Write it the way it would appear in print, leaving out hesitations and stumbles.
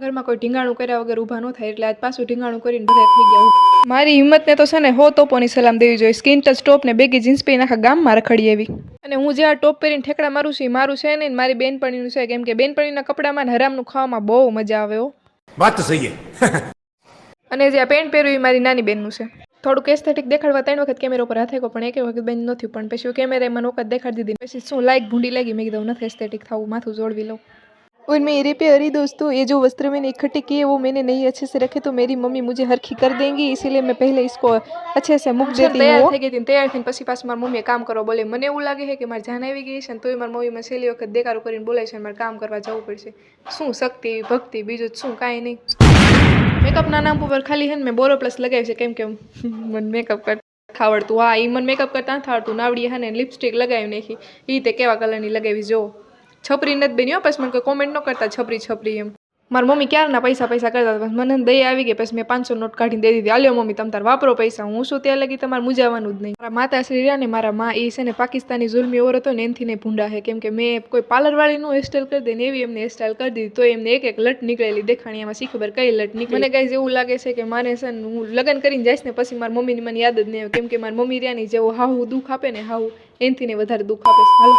ઘરમાં કોઈ ઢીંગાણું કર્યા વગર ઊભા ન થાય એટલે આજ પાછું ઢીંગાણું કરીને બધા થઈ ગયા. મારી હિંમતને તો છે ને હો તોપોની સલામ દેવી જોઈએ. સ્કિન ટચ ટોપ ને બેગી જીન્સ પહેરીને આખા ગામમાં રખડી એવી. અને હું જે આ ટોપ પહેરીને ઠેકડા મારું છું મારું છે ને મારી બેનપણીનું છે, કેમ કે બેનપણીના કપડામાં ને હરામનું ખાવામાં બહુ મજા આવે. વાત તો સહી હે. અને જે આ પેન્ટ પહેર્યું એ મારી નાની બેનનું છે. થોડુંક એસ્થેટિક દેખાડવા 3 વખત કેમેરા ઉપર હાથે પણ એક વખત બેન નથી, પણ પછી કેમેરા મને વખત દેખાડી દીધી. પછી શું લાઈક ભૂંડી લાગી, મેં કીધું નથી એસ્થેટિક થવું, માથું જોડવી લઉં. और मैं ये प्यारी दोस्तों, ये जो वस्त्र मैंने इकट्ठे किए वो मैंने नहीं अच्छे से रखे तो मेरी मम्मी मुझे हरखी कर देंगी, इसीलिए मैं पहले इसको अच्छे से मूक देती हूँ. तैयार થઈ ગઈ હતી, તૈયાર થઈને પછી પાછું મારી મમ્મીએ કામ કરવા બોલે. મને એવું લાગે છે કે મારી જાન આવી ગઈ છે ને તોય મારી મમ્મી મને છેલ્લી વખત દેકારો કરીને બોલાય છે, મારે કામ કરવા જવું પડશે. શું શક્તિ ભક્તિ, બીજું શું કાંઈ નહીં. મેકઅપના નામ ઉપર ખાલી છે ને મેં બોરો પ્લસ લગાવી છે, કેમ કે મને મેકઅપ કરતા આવડતું. હા, એ મને મેકઅપ કરતા નથી આવડતું. નાવડીએ હા ને લિપસ્ટિક લગાવી નાખી, એ તે કેવા કલરની લગાવી જો. છપરી નથી બની હો, પછી મને કોઈ કોમેન્ટ ન કરતા છપરી છપરી એમ. મારી મમ્મી ક્યારના પૈસા કરતા હતા, મને દયા આવી ગઈ. પછી મેં 500 નોટ કાઢીને દઈ દીધી. આલ્યો મમ્મી તમે તાર વાપરો પૈસા, હું શું ત્યાં લગી તમારે મૂંઝાવાનું જ નહીં. મારા માતાશ્રી રહ્યા ને, મારા માં એ છે ને પાકિસ્તાની જુલ્મી ઓર હતો ને એનથી નહીં ભૂંડા છે, કેમ કે મેં કોઈ પાર્લરવાળીનું હેરસ્ટાઈલ કરી દે ને એવી એમને હેરસ્ટાઈલ કરી દીધી તો એમને એક લટ નીકળેલી દેખાણી. એમાં શી ખબર કઈ લટ નીકળી. મને ગાઈઝ એવું લાગે છે કે મારે છે ને હું લગ્ન કરીને જઈશ ને પછી મારી મમ્મીની મને યાદ જ નહીં આવે, કેમ કે મારી મમ્મી રહ્યા ની જેવો હાહુ દુઃખ આપે ને હાહુ એનથી ને વધારે દુઃખ આપે. હાલો.